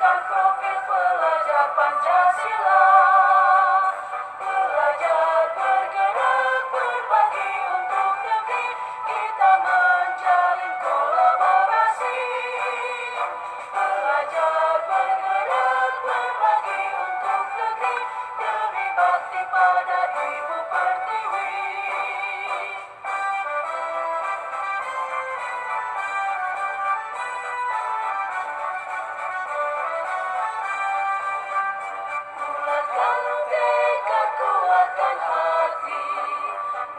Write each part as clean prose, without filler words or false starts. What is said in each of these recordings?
Lahirkan profil pelajar Pancasila. Belajar, bergerak, berbagi untuk negeri. Kita menjalin kolaborasi. Belajar, bergerak, berbagi untuk negeri. Demi bakti pada Ibu Pertiwi. Bulatkan tekad, kuatkan hati.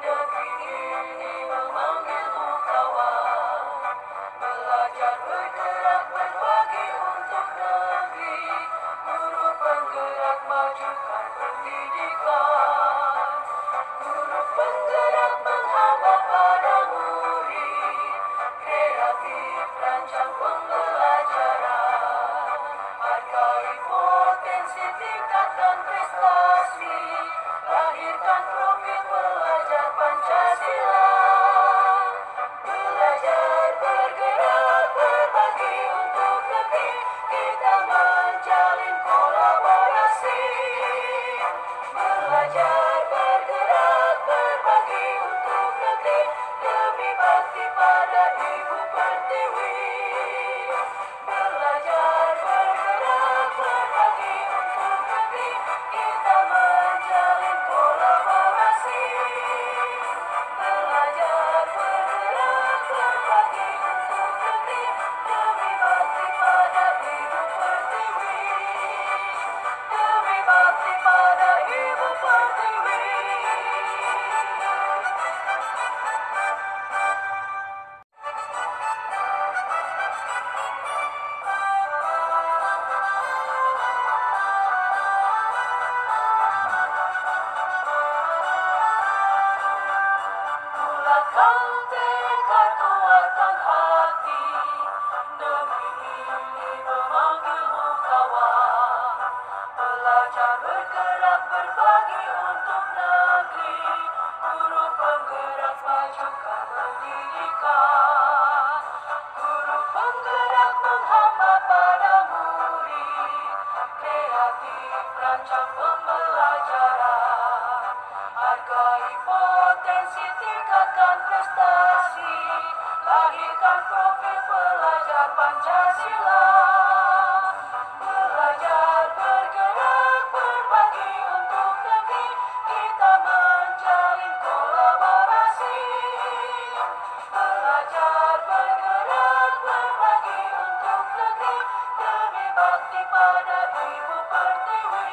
Negeri ini memanggilmu kawan. Belajar, bergerak, berbagi untuk negeri. Guru penggerak, majukan pendidikan. Guru penggerak, menghamba pada murid. Kreatif, rancang pembelajaran. Hargai potensi, tingkatkan prestasi. Lahirkan profil pelajar Pancasila. Belajar, bergerak, berbagi untuk negeri. Kita menjalin kolaborasi. Belajar, bergerak, berbagi untuk negeri. Demi bakti pada Ibu Pertiwi. Belajar, bergerak, berbagi untuk negeri. Kita menjalin kolaborasi. Belajar, bergerak, berbagi untuk negeri. Demi bakti pada Ibu Pertiwi. Demi bakti pada Ibu Pertiwi. Bulatkan tekad, kuatkan hati. Negeri ini memanggilmu kawan. Belajar, bergerak, berbagi untuk negeri. Guru penggerak, majukan pendidikan. Guru penggerak, menghamba pada murid. Kreatif, rancang pembelajaran. Hargai potensi, tingkatkan prestasi. Lahirkan profil pelajar Pancasila. Belajar, bergerak, berbagi untuk negeri. Kita menjalin kolaborasi. Belajar, bergerak, berbagi untuk negeri. Demi bakti pada Ibu Pertiwi.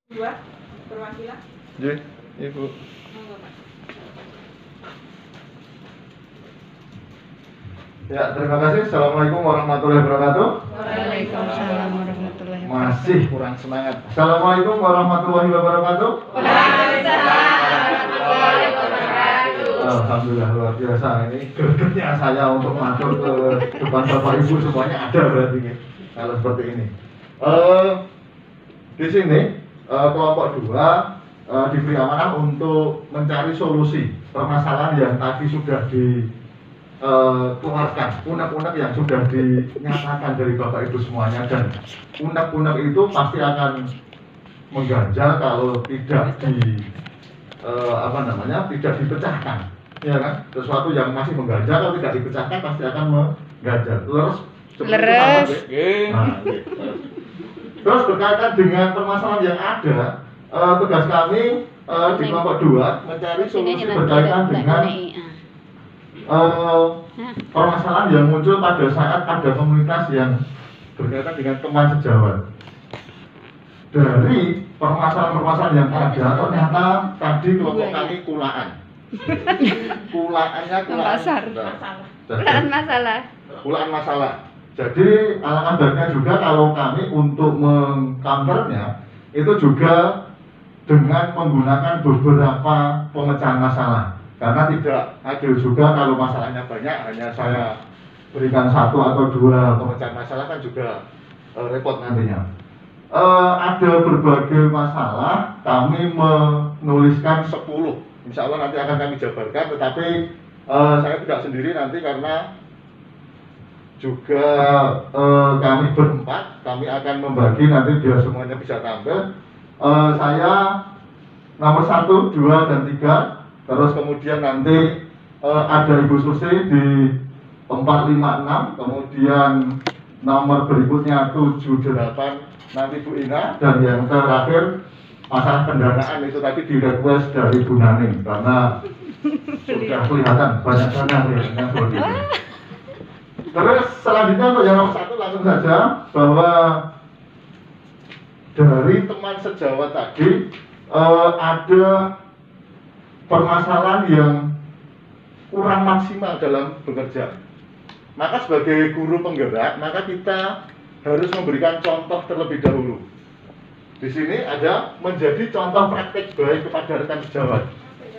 Dua perwakilan. J, Ibu. Monggo, Pak. Ya, terima kasih. Assalamualaikum warahmatullahi wabarakatuh. Waalaikumsalam warahmatullahi wabarakatuh. Masih kurang semangat. Assalamualaikum warahmatullahi wabarakatuh. Waalaikumsalam warahmatullahi wabarakatuh. Alhamdulillah, luar biasa. Ini gregetnya saya untuk masuk ke depan Bapak Ibu semuanya ada berarti nih. Kalau seperti ini. Di sini kelompok 2 diberi amanah untuk mencari solusi permasalahan yang tadi sudah dikeluarkan, unek-unek yang sudah dinyatakan dari Bapak Ibu semuanya, dan unek-unek itu pasti akan mengganjal kalau tidak tidak dipecahkan, ya kan? Sesuatu yang masih mengganjal kalau tidak dipecahkan pasti akan mengganjal. Leres. Terus berkaitan dengan permasalahan yang ada, tugas kami di kelompok 2 mencari solusi berkaitan dengan permasalahan yang muncul pada saat ada komunitas yang berkaitan dengan teman sejawat. Dari permasalahan-permasalahan yang ada, ternyata tadi kelompok kami kulaan. Kulaannya kulaan masalah. Jadi alangkah baiknya juga kalau kami untuk mengcounternya itu juga dengan menggunakan beberapa pemecahan masalah, karena tidak adil juga kalau masalahnya banyak hanya saya berikan 1 atau 2 pemecahan masalah, kan juga repot nantinya. ada berbagai masalah, kami menuliskan 10. Insya Allah nanti akan kami jabarkan, tetapi saya tidak sendiri nanti karena juga kami berempat, kami akan membagi nanti biar semuanya bisa tampil. Saya nomor 1, 2, dan 3. Terus kemudian nanti ada Ibu Susi di 456, kemudian nomor berikutnya 78 nanti Bu Ina, dan yang terakhir masalah pendanaan itu tadi di request dari Bu Naning karena sudah kelihatan banyak dana kelihatannya seperti itu. Terus selanjutnya untuk yang nomor 1 langsung saja bahwa dari teman sejawat tadi ada permasalahan yang kurang maksimal dalam bekerja. Maka sebagai guru penggerak, maka kita harus memberikan contoh terlebih dahulu. Di sini ada menjadi contoh praktik baik kepada rekan sejawat,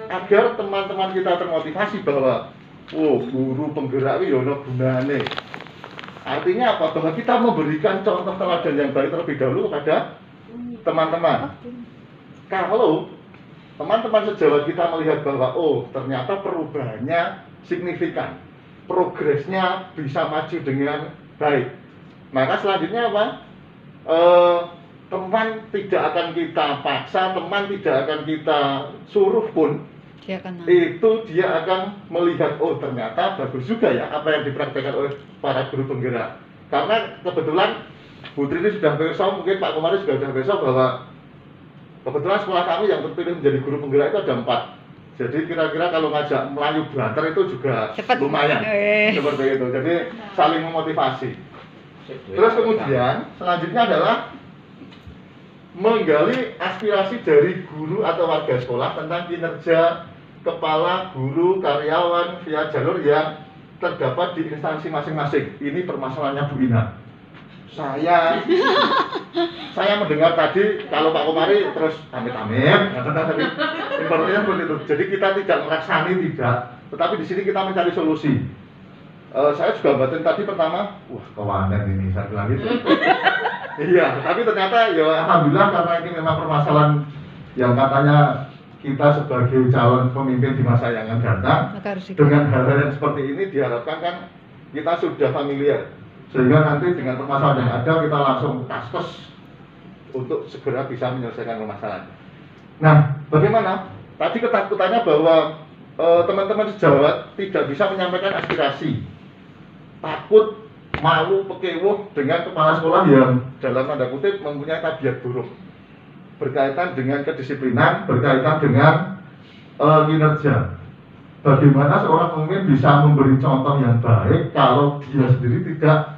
agar teman-teman kita termotivasi bahwa guru penggerak itu ono gunane. Artinya apa? Bahwa kita memberikan contoh teladan yang baik terlebih dahulu kepada teman-teman. Kalau teman-teman sejawat kita melihat bahwa ternyata perubahannya signifikan, progresnya bisa maju dengan baik, maka selanjutnya apa? Teman tidak akan kita paksa, teman tidak akan kita suruh pun, itu dia akan melihat ternyata bagus juga ya apa yang dipraktekkan oleh para guru penggerak. Karena kebetulan Bu Tri ini sudah besok, mungkin Pak Komari juga sudah besok, bahwa kebetulan sekolah kami yang terpilih menjadi guru penggerak itu ada 4. Jadi kira-kira kalau ngajak Melayu Banter itu juga lumayan seperti itu. Jadi saling memotivasi. Terus kemudian selanjutnya adalah menggali aspirasi dari guru atau warga sekolah tentang kinerja kepala, guru, karyawan via jalur yang terdapat di instansi masing-masing. Ini permasalahannya Bu Ina. Saya mendengar tadi kalau Pak Komari terus amit-amit, tapi informasinya seperti itu. Jadi kita tidak melaksani, tetapi di sini kita mencari solusi. Saya juga batin tadi pertama, kewanan ini saya bilang gitu. Iya, tapi ternyata ya alhamdulillah karena ini memang permasalahan yang katanya kita sebagai calon pemimpin di masa yang akan datang, dengan hal-hal yang seperti ini diharapkan kan kita sudah familiar, sehingga nanti dengan permasalahan yang ada kita langsung kaskus untuk segera bisa menyelesaikan permasalahan. Nah, bagaimana? Tadi ketakutannya bahwa teman-teman sejawat tidak bisa menyampaikan aspirasi, takut, malu, pekewuh dengan kepala sekolah yang dalam tanda kutip mempunyai tabiat buruk berkaitan dengan kedisiplinan, berkaitan dengan kinerja. Bagaimana seorang pemimpin bisa memberi contoh yang baik kalau dia sendiri tidak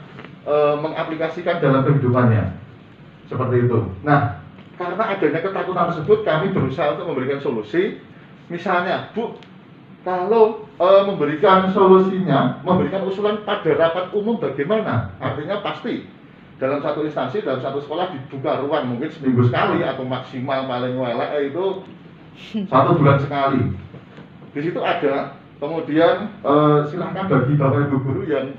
mengaplikasikan dalam kehidupannya, seperti itu. Nah, karena adanya ketakutan tersebut, kami berusaha untuk memberikan solusi. Misalnya, Bu, kalau memberikan solusinya, memberikan usulan pada rapat umum bagaimana? Artinya pasti dalam satu instansi, dalam satu sekolah dibuka ruang mungkin seminggu sekali atau maksimal paling welek itu 1 bulan sekali. Di situ ada, kemudian silahkan bagi Bapak Ibu guru yang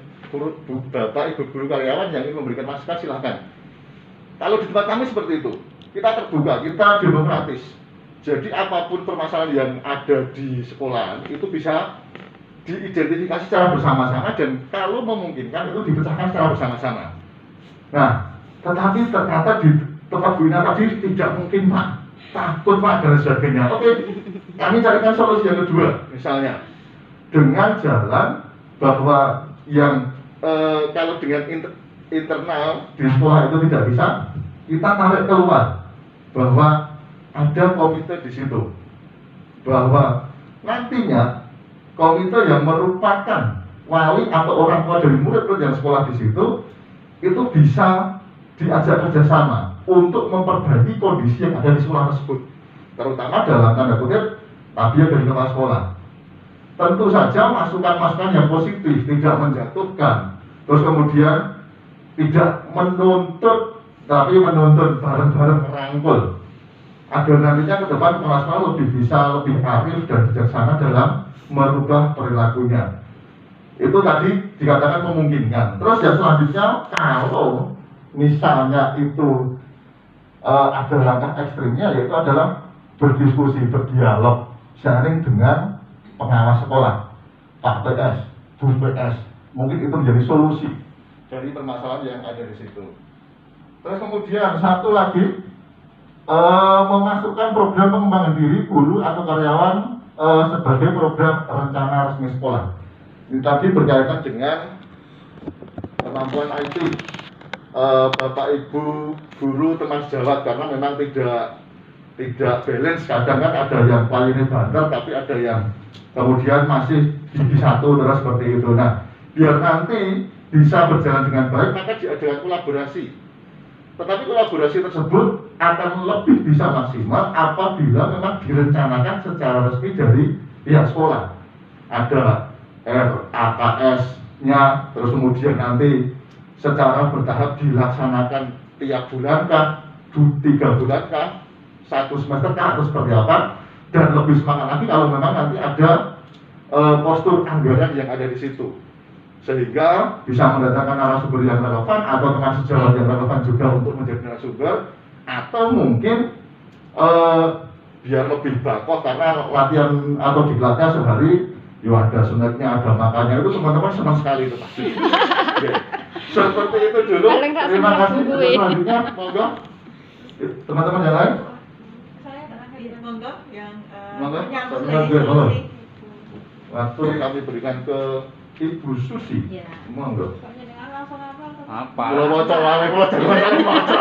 Bapak Ibu guru karyawan yang ingin memberikan masukan silahkan. Kalau di tempat kami seperti itu, kita terbuka, kita demokratis. Jadi apapun permasalahan yang ada di sekolah itu bisa diidentifikasi secara bersama-sama dan kalau memungkinkan itu dipecahkan secara bersama-sama. Nah, tetapi ternyata di tempat Bu Ina tadi tidak mungkin Pak, takut Pak dan sebagainya. Oke, kami carikan solusi yang kedua, misalnya dengan jalan bahwa yang kalau dengan internal di sekolah itu tidak bisa, kita tarik keluar bahwa ada komite di situ, bahwa nantinya komite yang merupakan wali atau orang tua dari murid-murid yang sekolah di situ itu bisa diajak kerjasama untuk memperbaiki kondisi yang ada di sekolah tersebut, terutama dalam tanda kutip tabiat dari kepala sekolah. Tentu saja masukan-masukan yang positif, tidak menjatuhkan, terus kemudian tidak menuntut, tapi menuntut bareng-bareng merangkul, agar nantinya ke depan kepala sekolah lebih arif dan bijaksana dalam merubah perilakunya. Itu tadi dikatakan memungkinkan. Terus yang selanjutnya, kalau misalnya itu ada langkah ekstrimnya, yaitu adalah berdiskusi, berdialog, sharing dengan pengawas sekolah, Pak PS, Bu PS. Mungkin itu menjadi solusi dari permasalahan yang ada di situ. Terus kemudian satu lagi, memasukkan program pengembangan diri guru atau karyawan sebagai program rencana resmi sekolah. Ini tadi berkaitan dengan kemampuan IT, Bapak Ibu guru teman sejawat, karena memang tidak balance. Kadang kan ada yang paling bandar, tapi ada yang kemudian masih gigi satu terus seperti itu. Nah, biar nanti bisa berjalan dengan baik, maka diadakan kolaborasi. Tetapi kolaborasi tersebut akan lebih bisa maksimal apabila memang direncanakan secara resmi dari pihak sekolah. Ada RAKS-nya, terus kemudian nanti secara bertahap dilaksanakan tiap bulan kah, 3 bulan kah, 1 semester kah, atau seperti apa. Dan lebih semangat lagi kalau memang nanti ada postur anggaran yang ada di situ, sehingga bisa mendatangkan narasumber yang relevan atau teman sejawat yang relevan juga untuk menjadi narasumber, atau mungkin biar lebih bakoh karena latihan atau di kelasnya sehari ya ada sunatnya, ada makannya, itu teman-teman senang sekali itu pasti. Oke. Seperti itu dulu. Terima kasih. Selanjutnya monggo teman-teman yang lain. Saya terakhir monggo yang Monggo. menyambut Monggo. dari solusi. Waktu kami berikan ke Ibu Susi. Ya. Monggo. Soalnya dengan langsung apa? Apa? Kalau mau wae kalau jangan kali maca.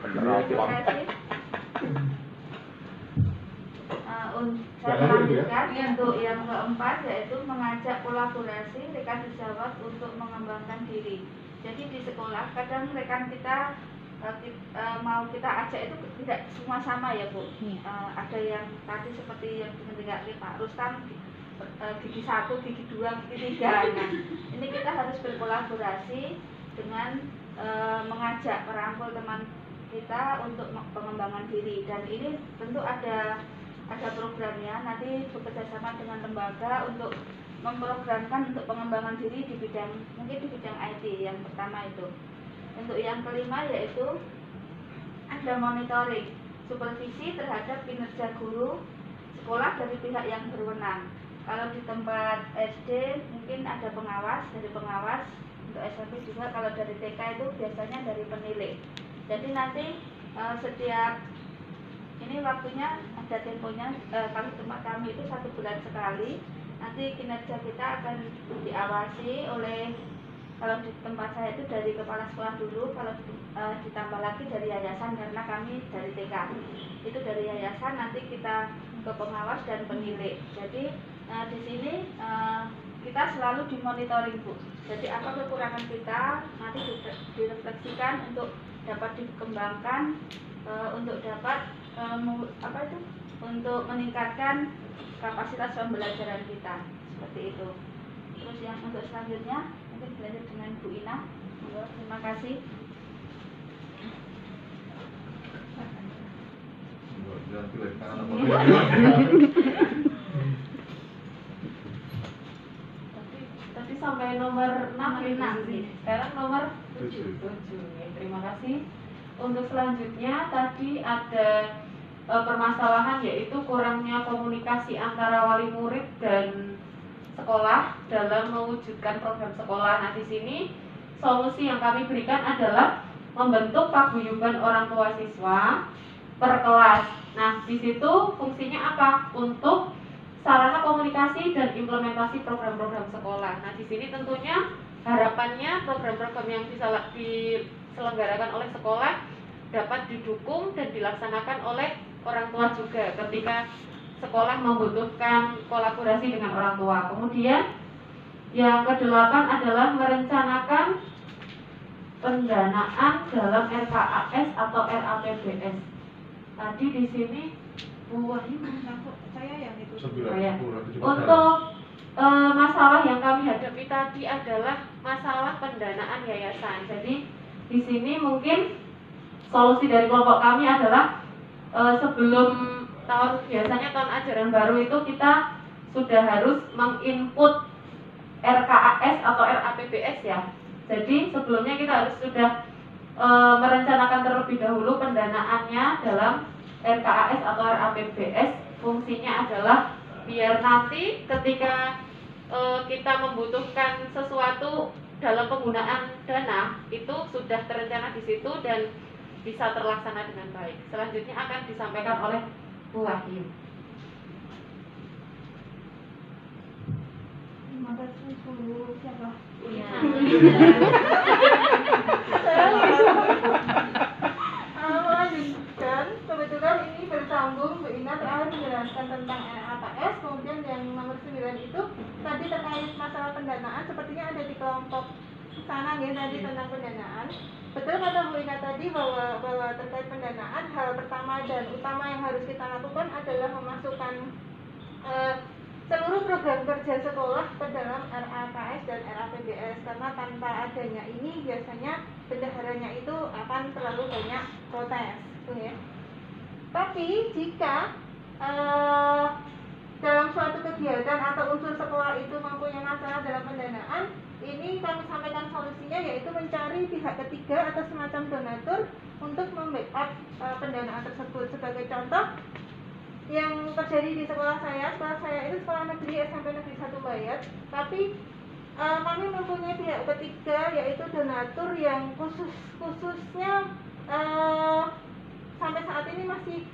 Terima kasih. Saya Jangan dulu ya. lanjutkan untuk yang keempat, yaitu mengajak kolaborasi rekan sejawat untuk mengembangkan diri. Jadi di sekolah kadang rekan kita mau kita ajak itu tidak semua sama ya Bu. Ada yang tadi seperti yang didengar Pak Rustam, gigi 1, gigi 2, gigi 3. Nah, ini kita harus berkolaborasi dengan mengajak, merangkul teman kita untuk pengembangan diri. Dan ini tentu ada programnya, nanti bekerjasama dengan lembaga untuk memprogramkan untuk pengembangan diri di bidang, mungkin di bidang IT yang pertama itu. Untuk yang kelima yaitu ada monitoring, supervisi terhadap kinerja guru sekolah dari pihak yang berwenang. Kalau di tempat SD mungkin ada pengawas, dari pengawas. Untuk SMP juga, kalau dari TK itu biasanya dari penilik. Jadi nanti setiap ini waktunya ada temponya, kalau tempat kami itu 1 bulan sekali. Nanti kinerja kita akan diawasi oleh, kalau di tempat saya itu dari kepala sekolah dulu, kalau ditambah lagi dari yayasan karena kami dari TK. Itu dari yayasan nanti kita ke pengawas dan penilik. Jadi di sini kita selalu dimonitoring Bu. Jadi apa kekurangan kita nanti direfleksikan untuk dapat dikembangkan, untuk dapat untuk meningkatkan kapasitas pembelajaran kita, seperti itu. Terus yang untuk selanjutnya mungkin belajar dengan Bu Ina. Terima kasih. Tadi sampai nomor 6 ya, Nomor 6, Bu. Sekarang nomor 7. Ya, terima kasih. Untuk selanjutnya tadi ada permasalahan, yaitu kurangnya komunikasi antara wali murid dan sekolah dalam mewujudkan program sekolah. Nah, di sini solusi yang kami berikan adalah membentuk paguyuban orang tua siswa per kelas. Nah, di situ fungsinya apa? Untuk sarana komunikasi dan implementasi program-program sekolah. Nah, di sini tentunya harapannya program-program yang diselenggarakan oleh sekolah dapat didukung dan dilaksanakan oleh orang tua juga ketika sekolah membutuhkan kolaborasi dengan orang tua. Kemudian yang ke-8 adalah merencanakan pendanaan dalam RKAS atau RAPBS. Tadi di sini Bu Wahyu, Saya yang itu. untuk masalah yang kami hadapi tadi adalah masalah pendanaan yayasan. Jadi di sini mungkin solusi dari kelompok kami adalah sebelum biasanya tahun ajaran baru itu kita sudah harus menginput RKAS atau RAPBS ya. Jadi sebelumnya kita harus sudah merencanakan terlebih dahulu pendanaannya dalam RKAS atau RAPBS. Fungsinya adalah biar nanti ketika kita membutuhkan sesuatu dalam penggunaan dana itu sudah terencana di situ dan bisa terlaksana dengan baik. Selanjutnya akan disampaikan oleh Bu Wahyu. Terima kasih Bu siapa? Melanjutkan, kebetulan ini bersambung Bu Ina terakhir menjelaskan tentang RAPS, kemudian yang nomor 9 itu tadi terkait masalah pendanaan, sepertinya ada di kelompok sana ya tadi tentang pendanaan. Betul kata Bu Ina tadi bahwa terkait pendanaan, hal pertama dan utama yang harus kita lakukan adalah memasukkan seluruh program kerja sekolah ke dalam RAPS dan RAPBS, karena tanpa adanya ini biasanya bendaharanya itu akan terlalu banyak protes, gitu ya. Tapi jika dalam suatu kegiatan atau unsur sekolah itu mempunyai masalah dalam pendanaan, ini kami sampaikan solusinya yaitu mencari pihak ketiga atau semacam donatur untuk membackup pendanaan tersebut. Sebagai contoh yang terjadi di sekolah saya itu sekolah negeri SMP Negeri 1 Bayat, tapi kami mempunyai pihak ketiga yaitu donatur yang khususnya sampai saat ini masih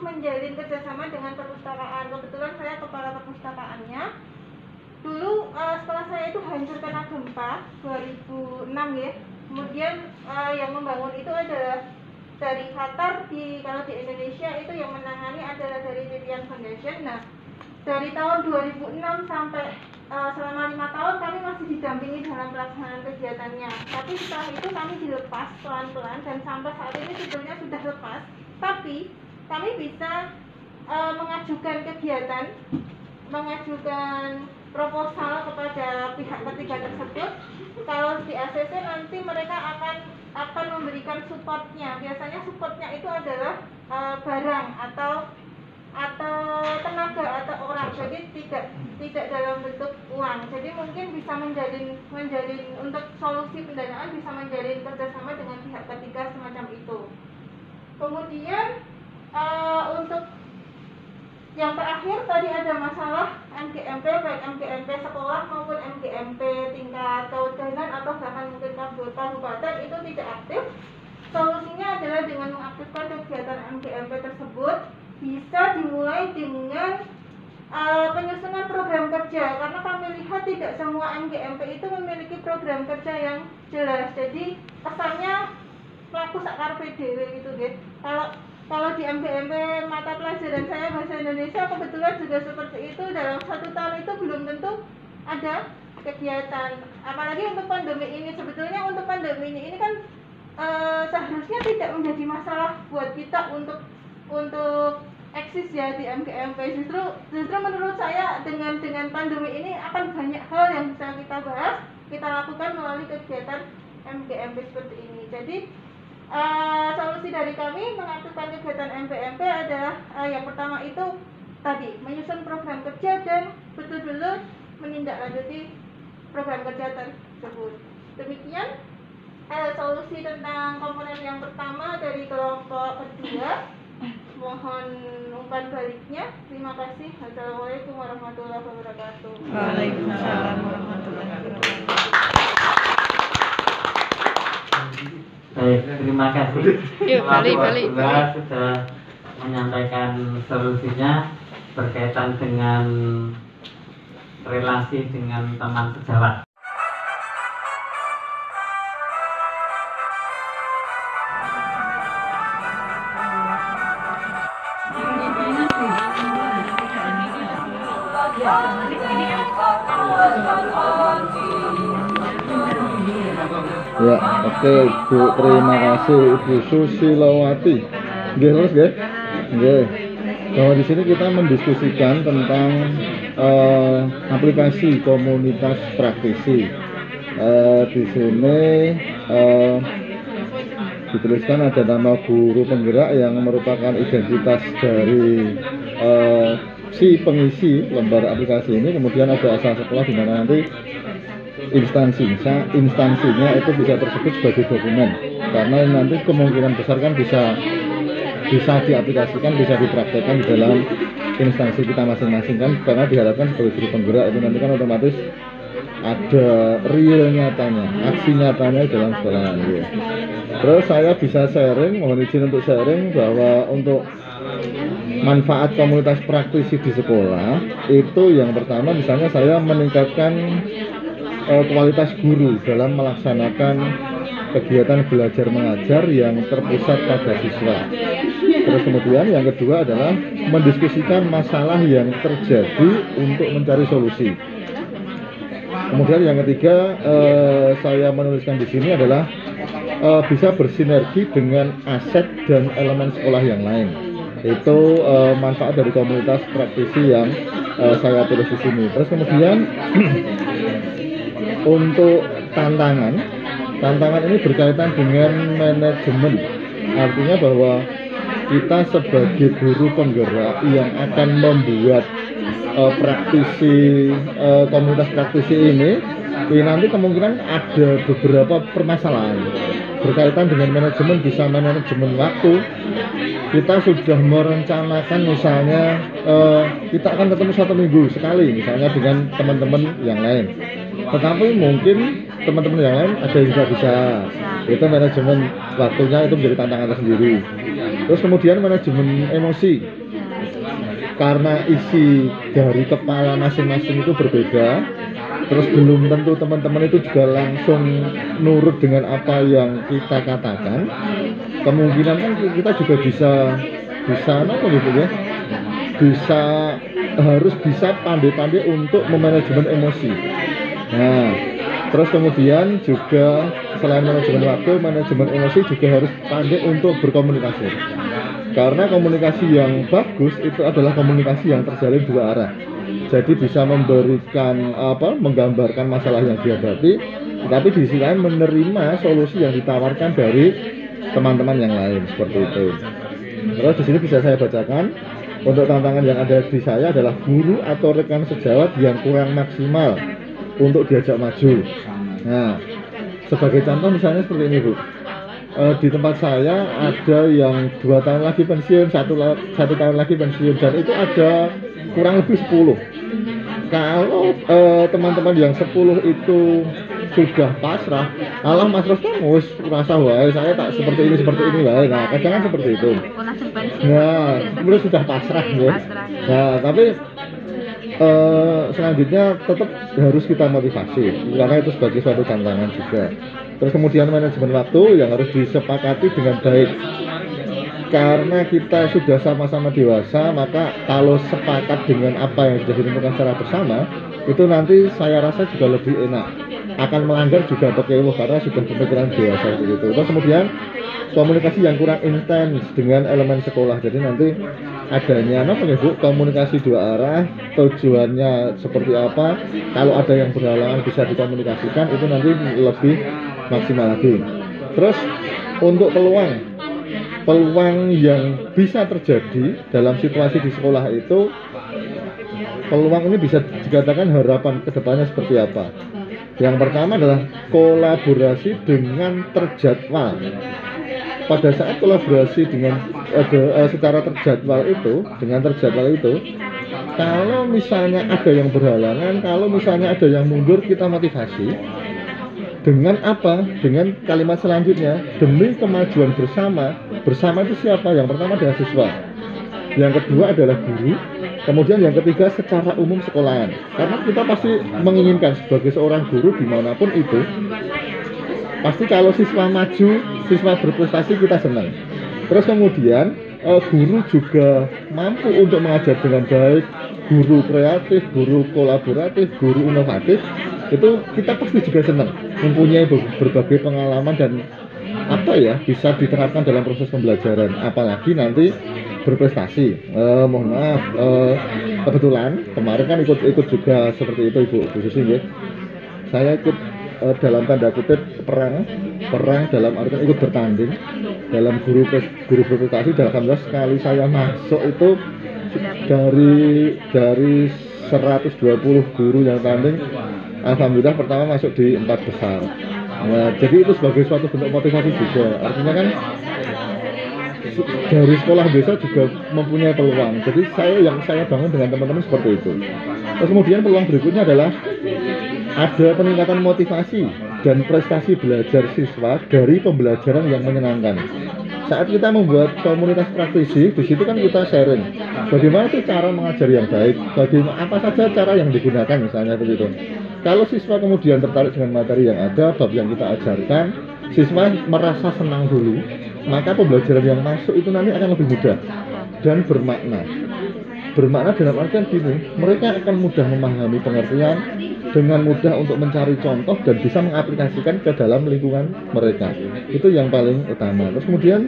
menjalin kerjasama dengan perpustakaan. Kebetulan saya kepala perpustakaannya. Dulu sekolah saya itu hancur karena gempa 2006 ya. Kemudian yang membangun itu adalah dari Qatar, kalau di Indonesia itu yang menangani adalah dari Lilian Foundation. Nah, dari tahun 2006 sampai selama 5 tahun kami masih didampingi dalam pelaksanaan kegiatannya. Tapi setelah itu kami dilepas pelan-pelan dan sampai saat ini sebetulnya sudah lepas. Tapi kami bisa mengajukan proposal kepada pihak ketiga tersebut. Kalau di ACC nanti mereka akan memberikan supportnya. Biasanya supportnya itu adalah barang atau tenaga atau orang, jadi tidak dalam bentuk uang. Jadi mungkin bisa menjalin untuk solusi pendanaan bisa menjalin kerjasama dengan pihak ketiga semacam itu. Kemudian untuk yang terakhir tadi ada masalah MGMP, baik MGMP sekolah maupun MGMP tingkat kewedanan atau bahkan mungkin kabupaten itu tidak aktif. Solusinya adalah dengan mengaktifkan kegiatan MGMP tersebut bisa dimulai dengan penyusunan program kerja, karena kami lihat tidak semua MGMP itu memiliki program kerja yang jelas. Jadi kesannya pelaku sakarpe dhewe gitu guys. Kalau di MGMP mata pelajaran saya bahasa Indonesia kebetulan juga seperti itu, dalam 1 tahun itu belum tentu ada kegiatan. Apalagi untuk pandemi ini, sebetulnya untuk pandemi ini kan seharusnya tidak menjadi masalah buat kita untuk eksis ya di MGMP. Justru menurut saya dengan pandemi ini akan banyak hal yang bisa kita bahas, kita lakukan melalui kegiatan MGMP seperti ini. Jadi solusi dari kami mengaktifkan kegiatan MGMP adalah yang pertama itu tadi menyusun program kerja dan betul-betul menindaklanjuti program kerja tersebut. Demikian solusi tentang komponen yang pertama dari kelompok kedua. Mohon umpan baliknya. Terima kasih. Assalamualaikum warahmatullahi wabarakatuh. Waalaikumsalam warahmatullahi wabarakatuh. Baik, terima kasih. Yuk, balik. Sudah menyampaikan solusinya berkaitan dengan relasi dengan teman sejawat. Ya, oke Bu, terima kasih Ibu Susilawati. Nggih, terus nggih. Nggih. Bahwa di sini kita mendiskusikan tentang aplikasi komunitas praktisi. Di sini dituliskan ada nama guru penggerak yang merupakan identitas dari si pengisi lembar aplikasi ini. Kemudian ada asal sekolah di mana nanti instansinya itu bisa tersebut sebagai dokumen, karena nanti kemungkinan besar kan bisa diaplikasikan, bisa dipraktekkan di dalam instansi kita masing-masing kan, karena diharapkan sebagai guru penggerak itu nanti kan otomatis ada real nyatanya, aksi nyatanya dalam sekolahan ya. Terus saya bisa sharing, mohon izin untuk sharing bahwa untuk manfaat komunitas praktisi di sekolah itu yang pertama misalnya saya meningkatkan kualitas guru dalam melaksanakan kegiatan belajar mengajar yang terpusat pada siswa. Terus kemudian yang kedua adalah mendiskusikan masalah yang terjadi untuk mencari solusi. Kemudian yang ketiga saya menuliskan di sini adalah bisa bersinergi dengan aset dan elemen sekolah yang lain. Itu manfaat dari komunitas praktisi yang saya tulis di sini. Terus kemudian untuk tantangan ini berkaitan dengan manajemen. Artinya bahwa kita sebagai guru penggerak yang akan membuat komunitas praktisi ini nanti kemungkinan ada beberapa permasalahan berkaitan dengan manajemen, bisa manajemen waktu. Kita sudah merencanakan misalnya kita akan ketemu 1 minggu sekali misalnya dengan teman-teman yang lain, tetapi mungkin teman-teman yang lain ada yang tidak bisa, itu manajemen waktunya itu menjadi tantangan tersendiri. Terus kemudian manajemen emosi, karena isi dari kepala masing-masing itu berbeda, terus belum tentu teman-teman itu juga langsung nurut dengan apa yang kita katakan. Kemungkinan kan kita juga harus bisa pandai-pandai untuk memanajemen emosi. Nah, terus kemudian juga selain manajemen waktu, manajemen emosi juga harus pandai untuk berkomunikasi. Karena komunikasi yang bagus itu adalah komunikasi yang terjalin 2 arah. Jadi bisa memberikan menggambarkan masalah yang dihadapi, tetapi di sisi lain menerima solusi yang ditawarkan dari teman-teman yang lain, seperti itu. Terus di sini bisa saya bacakan untuk tantangan yang ada di saya adalah guru atau rekan sejawat yang kurang maksimal untuk diajak maju. Nah, sebagai contoh misalnya seperti ini Bu, di tempat saya ada yang 2 tahun lagi pensiun, 1 tahun lagi pensiun, dan itu ada kurang lebih 10. Kalau teman-teman yang 10 itu sudah pasrah, alah Mas Ros kan wis rasa wae saya tak seperti ini wae. Nah, kadang kan seperti itu. Nah, kemudian sudah pasrah ya. Nah, tapi selanjutnya tetap harus kita motivasi karena itu sebagai suatu tantangan juga. Terus kemudian manajemen waktu yang harus disepakati dengan baik. Karena kita sudah sama-sama dewasa, maka kalau sepakat dengan apa yang sudah ditentukan secara bersama, itu nanti saya rasa juga lebih enak. Akan melanggar juga pekewuh karena sudah pemikiran dewasa begitu. Terus kemudian komunikasi yang kurang intens dengan elemen sekolah. Jadi nanti adanya komunikasi 2 arah, tujuannya seperti apa. Kalau ada yang berhalangan bisa dikomunikasikan, itu nanti lebih maksimal lagi. Terus untuk peluang yang bisa terjadi dalam situasi di sekolah itu, peluang ini bisa dikatakan harapan kedepannya seperti apa. Yang pertama adalah kolaborasi dengan terjadwal. Pada saat kolaborasi dengan secara terjadwal itu, kalau misalnya ada yang berhalangan, kalau misalnya ada yang mundur, kita motivasi dengan apa? Dengan kalimat selanjutnya, demi kemajuan bersama. Bersama itu siapa? Yang pertama adalah siswa, yang kedua adalah guru, kemudian yang ketiga secara umum sekolahan. Karena kita pasti menginginkan sebagai seorang guru dimanapun itu, pasti kalau siswa maju, siswa berprestasi, kita senang. Terus kemudian guru juga mampu untuk mengajar dengan baik, guru kreatif, guru kolaboratif, guru inovatif, itu kita pasti juga senang, mempunyai berbagai pengalaman dan bisa diterapkan dalam proses pembelajaran, apalagi nanti berprestasi. Mohon maaf, kebetulan kemarin kan ikut juga seperti itu Ibu Susi ya. Saya ikut dalam tanda kutip perang dalam artian ikut bertanding dalam guru berprestasi. Alhamdulillah sekali saya masuk itu dari 120 guru yang tanding, alhamdulillah pertama masuk di 4 besar. Nah, jadi itu sebagai suatu bentuk motivasi juga. Artinya kan dari sekolah desa juga mempunyai peluang. Jadi yang saya bangun dengan teman-teman seperti itu. Terus kemudian peluang berikutnya adalah ada peningkatan motivasi dan prestasi belajar siswa dari pembelajaran yang menyenangkan. Saat kita membuat komunitas praktisi, di situ kan kita sharing bagaimana sih cara mengajar yang baik, bagaimana apa saja cara yang digunakan misalnya begitu. Kalau siswa kemudian tertarik dengan materi yang ada, bab yang kita ajarkan, siswa merasa senang dulu, maka pembelajaran yang masuk itu nanti akan lebih mudah dan bermakna. Bermakna dalam artian gini, mereka akan mudah memahami pengertian, dengan mudah untuk mencari contoh dan bisa mengaplikasikan ke dalam lingkungan mereka. Itu yang paling utama. Terus kemudian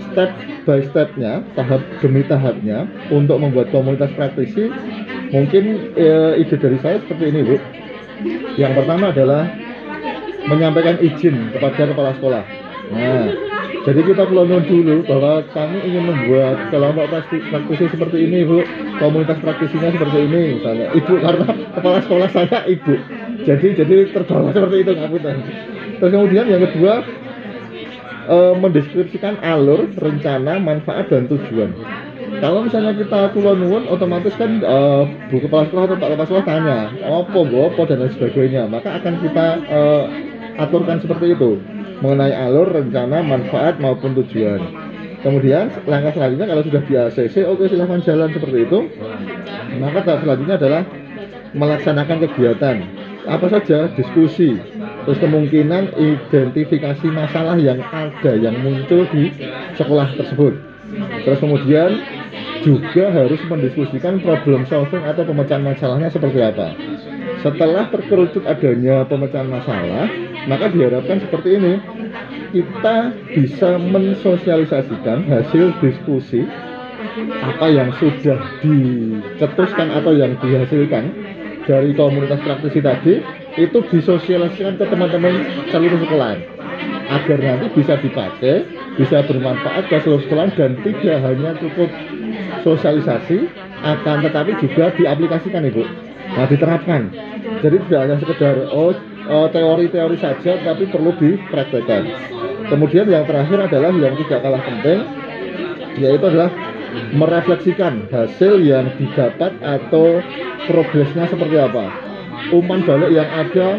step by stepnya, tahap demi tahapnya untuk membuat komunitas praktisi, mungkin ide dari saya seperti ini, Bu. Yang pertama adalah menyampaikan izin kepada kepala sekolah. Nah, jadi kita perlu dulu bahwa kami ingin membuat kelompok praktisi seperti ini, Bu. Komunitas praktisinya seperti ini, misalnya. Ibu, karena kepala sekolah saya ibu. Jadi terbawa seperti itu ngapunten. Terus kemudian yang kedua, mendeskripsikan alur, rencana, manfaat dan tujuan. Kalau misalnya kita kula nuwun, otomatis kan Bu kepala sekolah atau Pak kepala sekolah tanya, apa dan lain sebagainya. Maka akan kita aturkan seperti itu mengenai alur, rencana, manfaat maupun tujuan. Kemudian langkah selanjutnya kalau sudah di ACC, oke silahkan jalan seperti itu. Maka tahap selanjutnya adalah melaksanakan kegiatan apa saja, diskusi, terus kemungkinan identifikasi masalah yang ada yang muncul di sekolah tersebut. Terus kemudian juga harus mendiskusikan problem solving atau pemecahan masalahnya seperti apa. Setelah terkerucut adanya pemecahan masalah, maka diharapkan seperti ini, kita bisa mensosialisasikan hasil diskusi apa yang sudah dicetuskan atau yang dihasilkan dari komunitas praktisi tadi, itu disosialisasikan ke teman-teman seluruh sekolah agar nanti bisa dipakai, bisa bermanfaat ke seluruh sekolah dan tidak hanya cukup sosialisasi, akan tetapi juga diaplikasikan, Ibu. Nah, diterapkan. Jadi tidak hanya sekedar teori-teori saja, tapi perlu dipraktekkan. Kemudian yang terakhir adalah yang tidak kalah penting, yaitu adalah merefleksikan hasil yang didapat atau progresnya seperti apa. Umpan balik yang ada,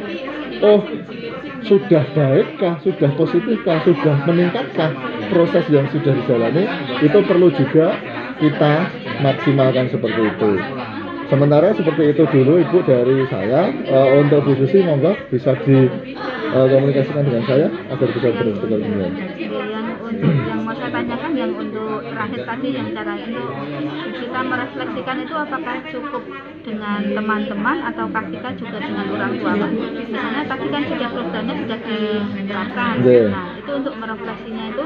sudah baikkah, sudah positifkah, sudah meningkatkah proses yang sudah dijalani, itu perlu juga kita maksimalkan seperti itu. Sementara seperti itu dulu Ibu dari saya. Untuk Bu Susi monggo bisa dikomunikasikan dengan saya agar bisa bertukar pikiran. Yang mau saya tanyakan yang untuk terakhir tadi yang cara itu kita merefleksikan itu apakah cukup dengan teman-teman ataukah kita juga dengan orang tua, Pak? Misalnya tadi kan sudah programnya sudah diterapkan. Nah, itu untuk merefleksinya itu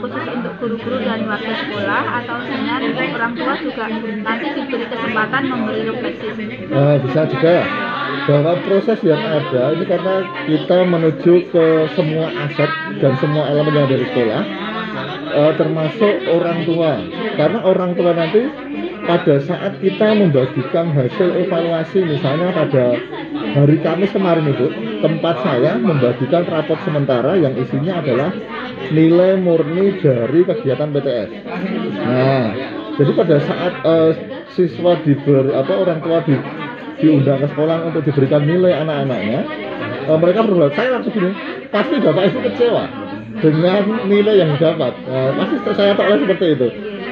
khusus untuk guru-guru dan warga sekolah atau dengan orang tua juga nanti diberi kesempatan memberi refleksi. Bisa juga bahwa proses yang ada ini karena kita menuju ke semua aset dan semua elemen yang ada di sekolah, termasuk orang tua, karena orang tua nanti pada saat kita membagikan hasil evaluasi, misalnya pada hari Kamis kemarin Ibu, tempat saya membagikan raport sementara yang isinya adalah nilai murni dari kegiatan PTS. Nah, jadi pada saat siswa orang tua diundang ke sekolah untuk diberikan nilai anak-anaknya, mereka berbuat, saya langsung gini, pasti Bapak Ibu kecewa dengan nilai yang didapat. Pasti saya tak seperti itu.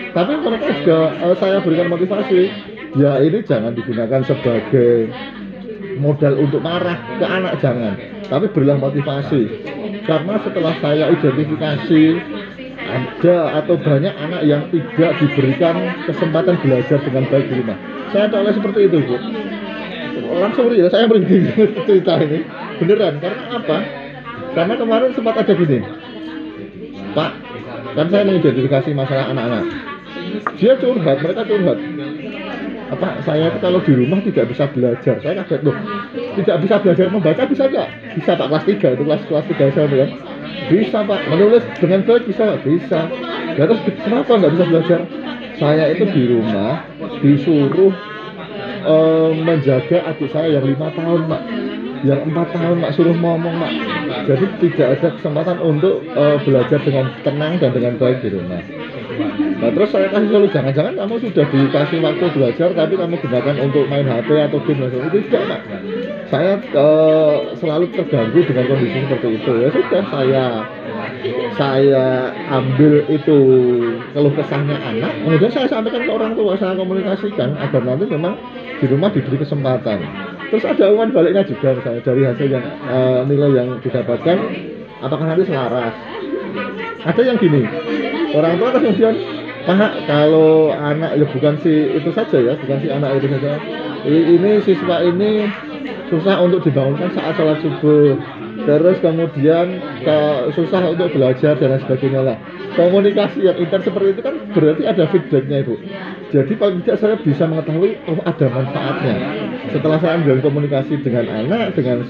Tapi mereka juga saya berikan motivasi, ya ini jangan digunakan sebagai modal untuk marah ke anak, jangan, tapi berilah motivasi. Karena setelah saya identifikasi ada atau banyak anak yang tidak diberikan kesempatan belajar dengan baik di rumah, saya tak seperti itu, Bu. Langsung ya saya berhenti cerita ini beneran. Karena apa? Karena kemarin sempat ada gini, Pak, kan saya mengidentifikasi masalah anak-anak, dia curhat, mereka curhat, apa saya itu kalau di rumah tidak bisa belajar. Saya kaget, loh, tidak bisa belajar membaca bisa nggak? Bisa Pak, kelas 3 itu kelas 3 saya bilang bisa Pak, menulis dengan baik bisa nggak? Bisa. Ya, terus kenapa nggak bisa belajar? Saya itu di rumah disuruh menjaga adik saya yang 5 tahun Mak, yang 4 tahun Mak, suruh ngomong Mak. Jadi tidak ada kesempatan untuk belajar dengan tenang dan dengan baik di rumah. Nah terus saya kasih solusi, jangan-jangan kamu sudah dikasih waktu belajar tapi kamu gunakan untuk main HP atau game dan sebagainya. Itu tidak Mak. Saya selalu terganggu dengan kondisi seperti itu. Ya sudah, saya ambil itu keluh kesahnya anak, kemudian saya sampaikan ke orang tua, saya komunikasikan agar nanti memang di rumah diberi kesempatan. Terus ada umpan baliknya juga, misalnya dari hasil yang nilai yang didapatkan, apakah nanti selaras. Ada yang gini, orang tua kemudian, Pak, kalau anak ya bukan si itu saja ya, bukan si anak itu saja. Ini siswa ini susah untuk dibangunkan saat sholat subuh, terus kemudian susah untuk belajar dan lain sebagainya lah. Komunikasi yang intens seperti itu kan berarti ada feedbacknya Ibu. Jadi paling tidak saya bisa mengetahui ada manfaatnya. Setelah saya menjalin komunikasi dengan anak, dengan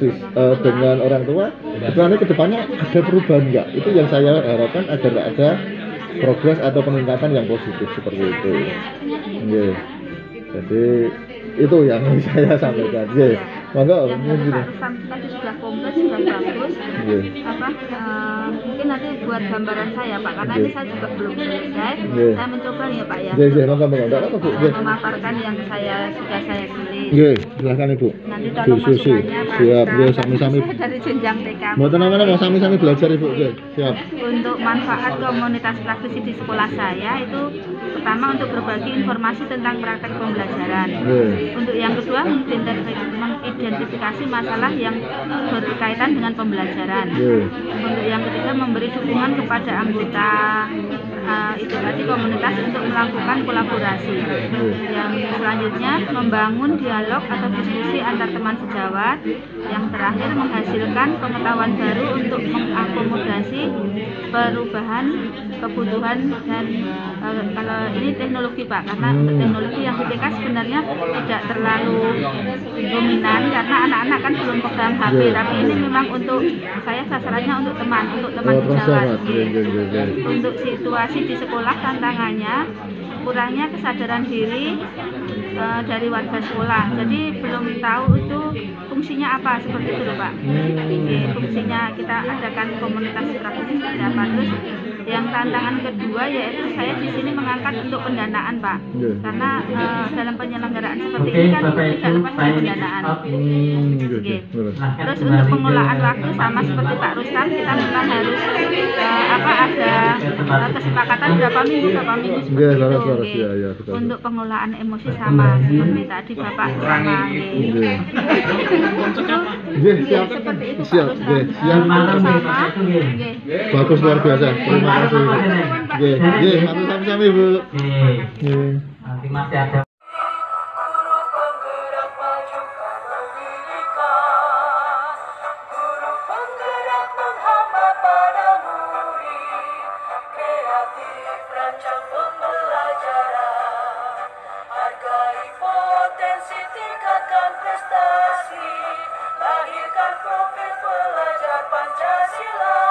orang tua, itu nanti kedepannya ada perubahan enggak? Itu yang saya harapkan agar ada progres atau peningkatan yang positif seperti itu. Yeah. Jadi itu yang saya sampaikan. Yeah. Monggo, yang tadi sudah komplit, sudah bagus. Mungkin nanti buat gambaran saya Pak, karena ini saya juga belum selesai. Saya mencoba ya Pak ya, memaparkan yang sudah saya tulis. Silakan Ibu. Nanti tolong masukannya Pak. Siap, sami-sami. Dari jenjang TK. Mboten namanya mau sami-sami belajar Ibu. Siap. Untuk manfaat komunitas praktisi di sekolah saya itu pertama untuk berbagi informasi tentang praktek pembelajaran. Untuk yang kedua mengidentifikasi masalah yang berkaitan dengan pembelajaran. Untuk yang ketiga memberi dukungan kepada anggota itu tadi komunitas untuk melakukan kolaborasi. Yang selanjutnya membangun dialog atau diskusi antar teman sejawat. Yang terakhir menghasilkan pengetahuan baru untuk mengakomodasi perubahan kebutuhan dan kalau ini teknologi Pak, karena teknologi yang di TK sebenarnya tidak terlalu dominan karena anak-anak kan belum pegang HP, tapi ini memang untuk saya sasarannya untuk teman sejawat. Untuk situasi di sekolah tantangannya kurangnya kesadaran diri dari warga sekolah, jadi belum tahu itu fungsinya apa, seperti itu loh Pak. Fungsinya kita adakan komunitas praktisi seperti apa. Terus yang tantangan kedua yaitu saya di sini mengangkat untuk pendanaan Pak, karena dalam penyelenggaraan seperti ini kan tidak lepas dari pendanaan. Terus untuk pengelolaan waktu sama seperti Pak Rustam, kita memang harus ada kesepakatan berapa minggu seperti itu. Untuk pengelolaan emosi sama seperti tadi Bapak sama seperti itu Pak Rustam. Sama bagus, luar biasa. Terima kasih. Sami-sami Bu. Nanti masih ada. Guru penggerak majukan pendidikan, guru penggerak menghambat pada murid, kreatif rancang pembelajaran, hargai potensi, tingkatkan prestasi, lahirkan profil pelajar Pancasila.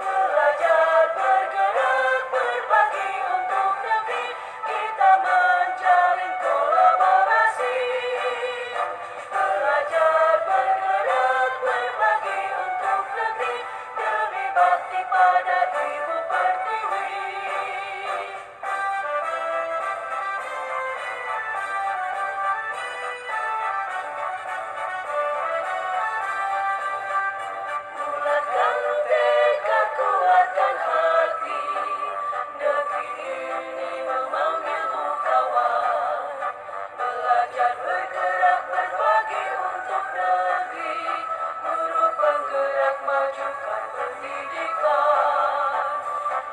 Belajar, bergerak, berbagi untuk negeri, kita menjalin kolaborasi. Belajar, bergerak, berbagi untuk negeri, demi bakti pada Ibu Pertiwi. Bulatkan tekad, kuatkan hati, negeri ini memanggilmu kawan. Belajar, bergerak, berbagi untuk negeri, guru penggerak majukan pendidikan,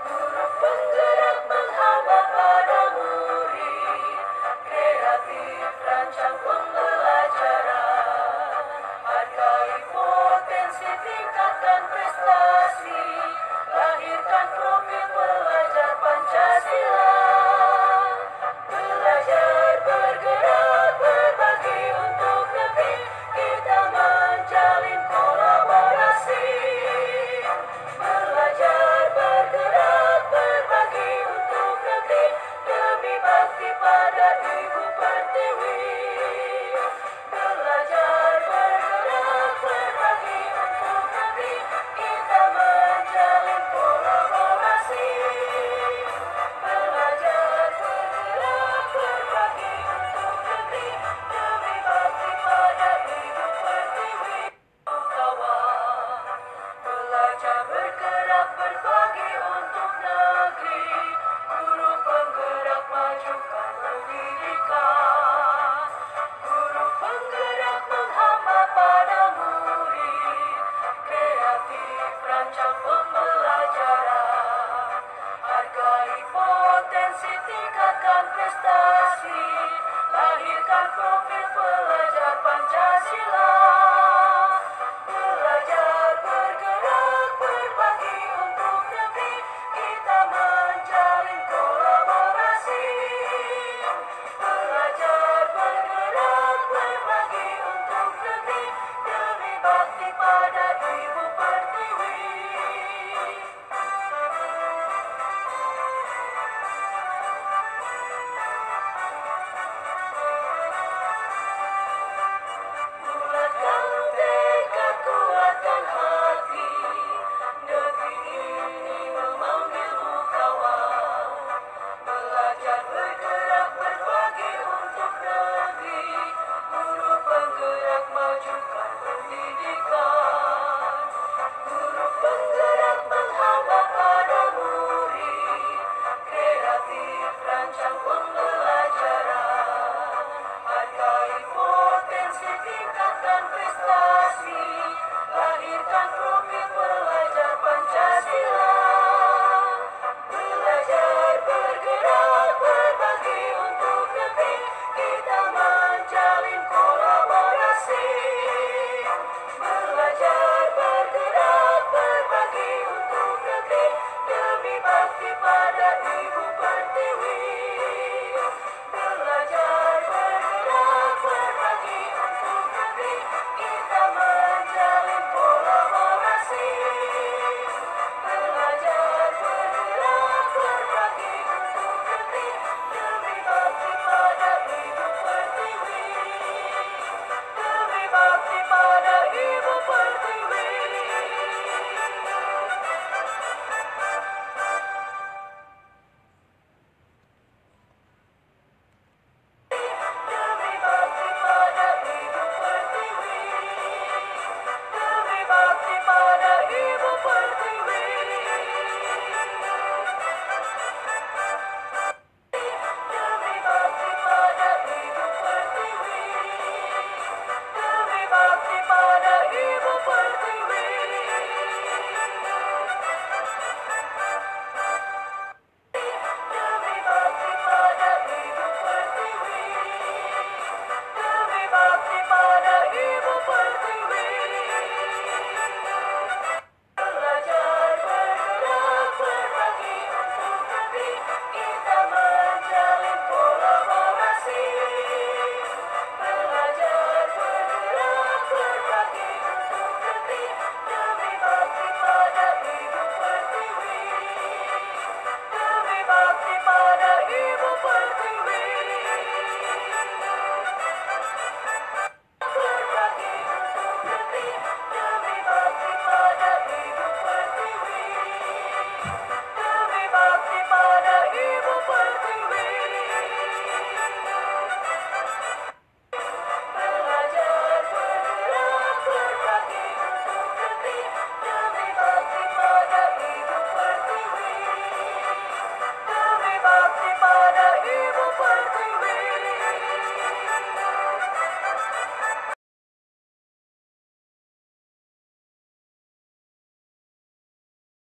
guru penggerak menghambat pada murid, kreatif rancang pembelajaran, hargai potensi, tingkatkan prestasi, lahirkan profil pelajar Pancasila. Belajar, bergerak, berbagi untuk negeri, kita menjalin kolaborasi. Belajar, bergerak, berbagi untuk negeri, demi bakti pada Ibu Pertiwi. Hargai potensi, tingkatkan prestasi, lahirkan profil pelajar Pancasila.